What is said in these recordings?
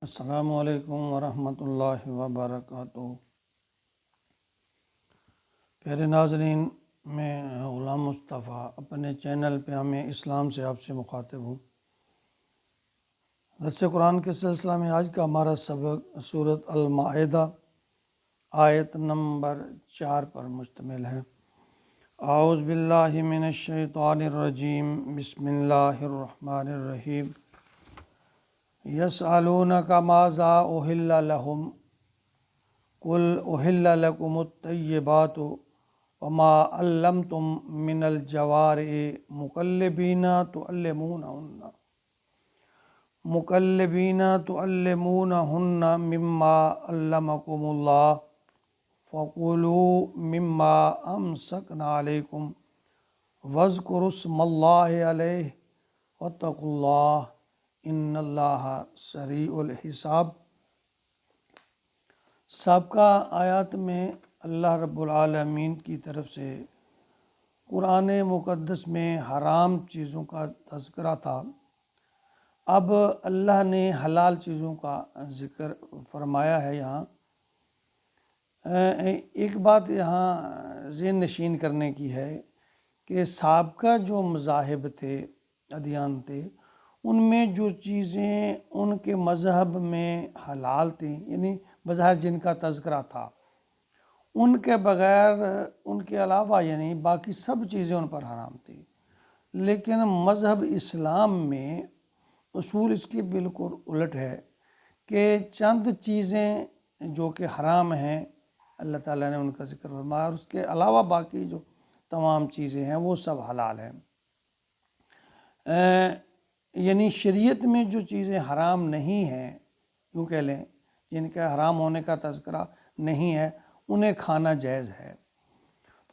السلام علیکم ورحمۃ اللہ وبرکاتہ۔ پیارے ناظرین، میں غلام مصطفیٰ اپنے چینل پیام اسلام سے آپ سے مخاطب ہوں۔ درس قرآن کے سلسلہ میں آج کا ہمارا سبق سورۃ المائدہ آیت نمبر 4 پر مشتمل ہے۔ اعوذ باللہ من الشیطان الرجیم، بسم اللہ الرحمن الرحیم۔ یسألونک ماذا احل لہم قل احل لکم الطیبات وما علمتم من الجوارح مکلبین تعلمونہن مما علمکم اللہ فکلوا مما امسکنا علیکم واذکروا اسم اللہ علیہ واتقوا اللہ ان اللہ سریع الحساب۔ سابقہ آیات میں اللہ رب العالمین کی طرف سے قرآن مقدس میں حرام چیزوں کا تذکرہ تھا۔ اب اللہ نے حلال چیزوں کا ذکر فرمایا ہے۔ یہاں ایک بات یہاں ذہن نشین کرنے کی ہے کہ سابقہ جو مذاہب تھے، ادیان تھے، ان میں جو چیزیں ان کے مذہب میں حلال تھیں، یعنی بظاہر جن کا تذکرہ تھا، ان کے بغیر، ان کے علاوہ یعنی باقی سب چیزیں ان پر حرام تھیں۔ لیکن مذہب اسلام میں اصول اس کی بالکل الٹ ہے کہ چند چیزیں جو کہ حرام ہیں اللہ تعالیٰ نے ان کا ذکر فرمایا، اور اس کے علاوہ باقی جو تمام چیزیں ہیں وہ سب حلال ہیں۔ یعنی شریعت میں جو چیزیں حرام نہیں ہیں، یوں کہہ لیں، جن کے حرام ہونے کا تذکرہ نہیں ہے، انہیں کھانا جائز ہے۔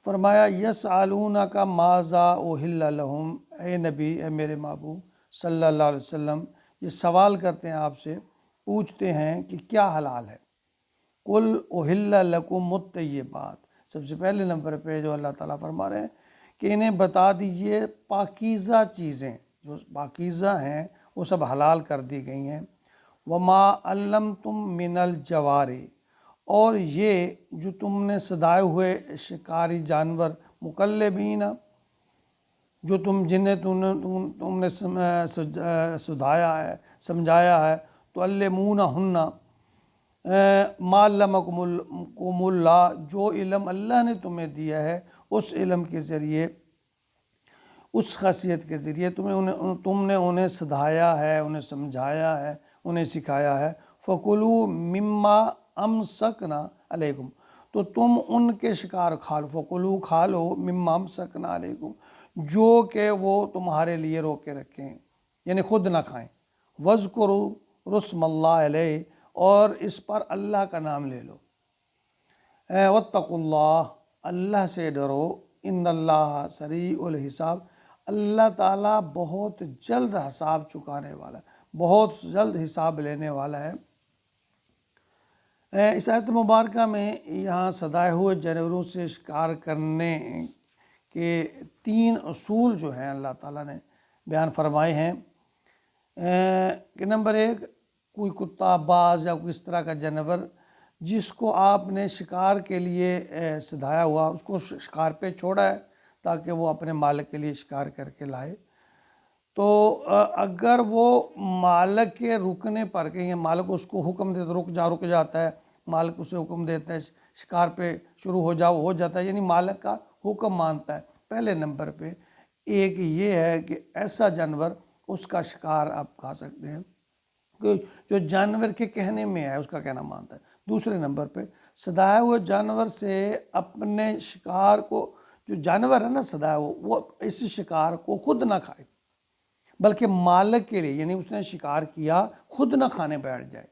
فرمایا یسألونک ماذا احل لہم، اے نبی، اے میرے محبوب صلی اللہ علیہ وسلم، یہ سوال کرتے ہیں آپ سے، پوچھتے ہیں کہ کیا حلال ہے۔ قل احل لکم الطیبات، سب سے پہلے نمبر پہ جو اللہ تعالیٰ فرما رہے ہیں کہ انہیں بتا دیجئے پاکیزہ چیزیں جو پاکیزہ ہیں وہ سب حلال کر دی گئی ہیں۔ وما علمتم من الجوارح، اور یہ جو تم نے سدائے ہوئے شکاری جانور، مکلبین، جو جنہیں تم نے سدھایا ہے، سمجھایا ہے، تعلمونہن، ما علمکم اللہ، جو علم اللہ نے تمہیں دیا ہے، اس علم کے ذریعے، اس خاصیت کے ذریعے تم نے انہیں سدھایا ہے، انہیں سمجھایا ہے، انہیں سکھایا ہے۔ فَكُلُوا مِمَّا أَمْسَكْنَا عَلَيْكُمْ، تو تم ان کے شکار کھا لو، فَكُلُوا کھا لو، مِمَّا أَمْسَكْنَا عَلَيْكُمْ، جو کہ وہ تمہارے لیے روکے رکھیں، یعنی خود نہ کھائیں۔ وَاذْكُرُوا اسْمَ اللَّهِ عَلَيْهِ، اور اس پر اللہ کا نام لے لو۔ وَاتَّقُوا اللَّهَ، اللہ سے ڈرو، ان اللہ سریع الحساب، اللہ تعالیٰ بہت جلد حساب چکانے والا ہے، بہت جلد حساب لینے والا ہے۔ اس آیت مبارکہ میں یہاں سدائے ہوئے جانوروں سے شکار کرنے کے 3 اصول جو ہیں اللہ تعالیٰ نے بیان فرمائے ہیں کہ نمبر 1، کوئی کتا، باز یا کوئی اس طرح کا جانور جس کو آپ نے شکار کے لیے سدھایا ہوا، اس کو شکار پہ چھوڑا ہے تاکہ وہ اپنے مالک کے لیے شکار کر کے لائے، تو اگر وہ مالک کے رکنے پر، کہ مالک اس کو حکم دے تو رک جاتا ہے، مالک اسے حکم دیتا ہے شکار پہ شروع ہو جاؤ، ہو جاتا ہے، یعنی مالک کا حکم مانتا ہے۔ پہلے نمبر پہ ایک یہ ہے کہ ایسا جانور، اس کا شکار آپ کھا سکتے ہیں کہ جو جانور کے کہنے میں ہے، اس کا کہنا مانتا ہے۔ دوسرے نمبر پہ سدائے ہوئے جانور سے اپنے شکار کو، جو جانور ہے نا سدائے ہوئے، وہ اس شکار کو خود نہ کھائے بلکہ مالک کے لیے، یعنی اس نے شکار کیا، خود نہ کھانے بیٹھ جائے،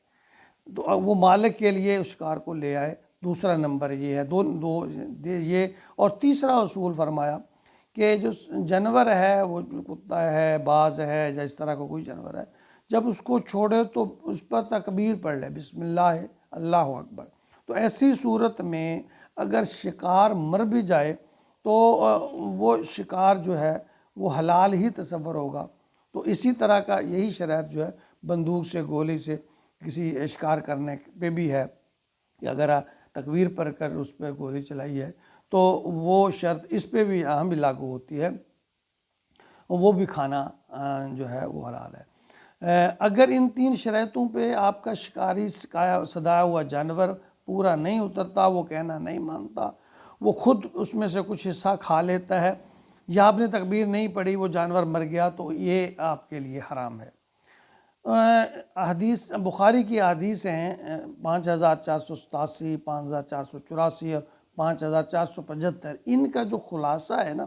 تو وہ مالک کے لیے اس شکار کو لے آئے۔ دوسرا نمبر یہ ہے، یہ، اور تیسرا اصول فرمایا کہ جو جانور ہے، وہ جو کتا ہے، باز ہے، یا اس طرح کا کوئی جانور ہے، جب اس کو چھوڑے تو اس پر تکبیر پڑھ لے، بسم اللہ، اللہ اکبر۔ تو ایسی صورت میں اگر شکار مر بھی جائے تو وہ شکار جو ہے وہ حلال ہی تصور ہوگا۔ تو اسی طرح کا یہی شرائط جو ہے بندوق سے، گولی سے کسی شکار کرنے پہ بھی ہے کہ اگر تکبیر پڑھ کر اس پہ گولی چلائی ہے تو وہ شرط اس پہ بھی اہم بھی لاگو ہوتی ہے، وہ بھی کھانا جو ہے وہ حلال ہے۔ اگر ان 3 شرائطوں پہ آپ کا شکاری سدایا ہوا جانور پورا نہیں اترتا، وہ کہنا نہیں مانتا، وہ خود اس میں سے کچھ حصہ کھا لیتا ہے، یا آپ نے تکبیر نہیں پڑھی وہ جانور مر گیا، تو یہ آپ کے لیے حرام ہے۔ حدیث بخاری کی حدیث ہیں 5487، 5484 اور 5475۔ ان کا جو خلاصہ ہے نا،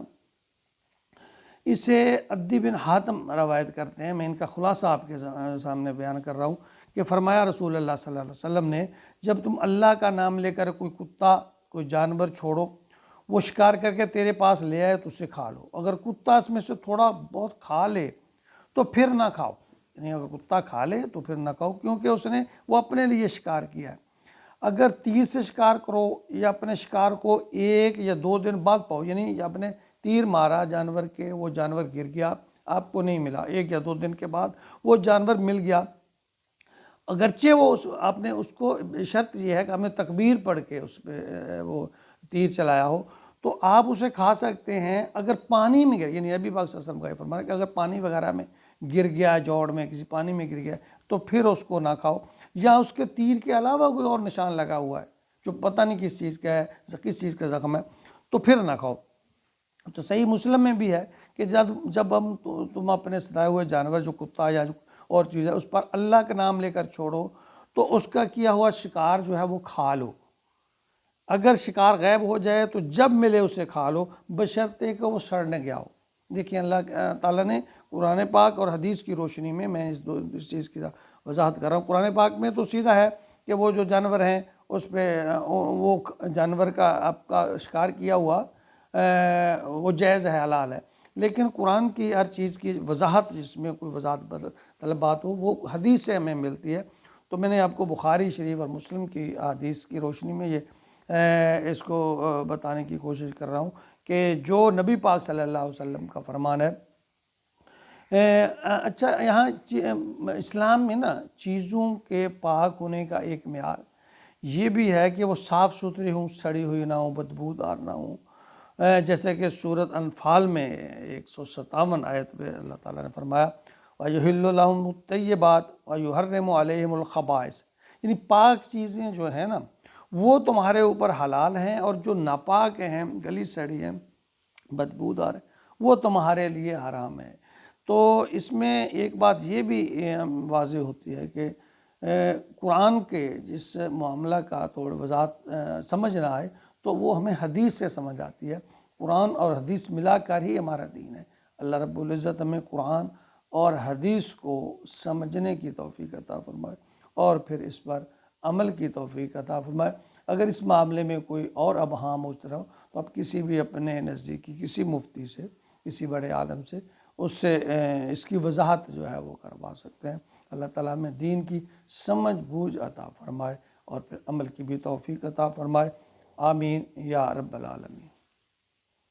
اسے عدی بن حاتم روایت کرتے ہیں، میں ان کا خلاصہ آپ کے سامنے بیان کر رہا ہوں کہ فرمایا رسول اللہ صلی اللہ علیہ وسلم نے، جب تم اللہ کا نام لے کر کوئی کتا کوئی جانور چھوڑو، وہ شکار کر کے تیرے پاس لے آئے تو اسے کھا لو، اگر کتا اس میں سے تھوڑا بہت کھا لے تو پھر نہ کھاؤ، یعنی اگر کتا کھا لے تو پھر نہ کھاؤ، کیونکہ اس نے وہ اپنے لیے شکار کیا ہے۔ اگر تیر سے شکار کرو یا اپنے شکار کو 1 یا 2 دن بعد پاؤ، یعنی آپ نے تیر مارا جانور کے، وہ جانور گر گیا، آپ کو نہیں ملا، 1 یا 2 دن کے بعد وہ جانور مل گیا، اگرچہ وہ آپ نے اس کو شرط یہ ہے کہ ہم نے تکبیر پڑھ کے اس پہ وہ تیر چلایا ہو، تو آپ اسے کھا سکتے ہیں۔ اگر پانی میں گر، یعنی نبی پاک صلی اللہ علیہ وسلم کا یہ فرمان ہے کہ اگر پانی وغیرہ میں گر گیا، جوڑ میں کسی پانی میں گر گیا، تو پھر اس کو نہ کھاؤ، یا اس کے تیر کے علاوہ کوئی اور نشان لگا ہوا ہے جو پتہ نہیں کس چیز کا ہے، کس چیز کا زخم ہے، تو پھر نہ کھاؤ۔ تو صحیح مسلم میں بھی ہے کہ جب تم اپنے سدائے ہوئے جانور جو کتا یا اور چیز ہے اس پر اللہ کا نام لے کر چھوڑو تو اس کا کیا ہوا شکار جو ہے وہ کھا لو، اگر شکار غائب ہو جائے تو جب ملے اسے کھا لو، بشرطے کہ وہ سڑ نہ گیا ہو۔ دیکھیں اللہ تعالیٰ نے قرآن پاک اور حدیث کی روشنی میں اس چیز کی وضاحت کر رہا ہوں۔ قرآن پاک میں تو سیدھا ہے کہ وہ جو جانور ہیں اس پہ وہ جانور کا آپ کا شکار کیا ہوا وہ جائز ہے، حلال ہے، لیکن قرآن کی ہر چیز کی وضاحت، جس میں کوئی وضاحت طلب بات ہو، وہ حدیث سے ہمیں ملتی ہے۔ تو میں نے آپ کو بخاری شریف اور مسلم کی حدیث کی روشنی میں یہ اس کو بتانے کی کوشش کر رہا ہوں کہ جو نبی پاک صلی اللہ علیہ وسلم کا فرمان ہے۔ اچھا، یہاں اسلام میں نا چیزوں کے پاک ہونے کا ایک معیار یہ بھی ہے کہ وہ صاف ستھری ہوں، سڑی ہوئی نہ ہوں، بدبودار نہ ہوں، جیسے کہ سورۃ انفال میں 157 آیت پہ اللہ تعالیٰ نے فرمایا وَيُحِلُّ لَهُمُ الطَّيِّبَاتُ وَيُحَرِّمُ عَلَيْهِمُ الْخَبَائِثَ، یعنی پاک چیزیں جو ہیں نا وہ تمہارے اوپر حلال ہیں، اور جو ناپاک ہیں، گلی سڑی ہیں، بدبودار ہیں، وہ تمہارے لیے حرام ہے۔ تو اس میں ایک بات یہ بھی واضح ہوتی ہے کہ قرآن کے جس معاملہ کا تھوڑی وضاحت سمجھ نہ آئے تو وہ ہمیں حدیث سے سمجھ آتی ہے۔ قرآن اور حدیث ملا کر ہی ہمارا دین ہے۔ اللہ رب العزت ہمیں قرآن اور حدیث کو سمجھنے کی توفیق عطا فرمائے اور پھر اس پر عمل کی توفیق عطا فرمائے۔ اگر اس معاملے میں کوئی اور ابہام اٹھ رہا ہو تو آپ کسی بھی اپنے نزدیکی کسی مفتی سے، کسی بڑے عالم سے، اس سے اس کی وضاحت جو ہے وہ کروا سکتے ہیں۔ اللہ تعالیٰ ہمیں دین کی سمجھ بوجھ عطا فرمائے اور پھر عمل کی بھی توفیق عطا فرمائے۔ آمین یا رب العالمین۔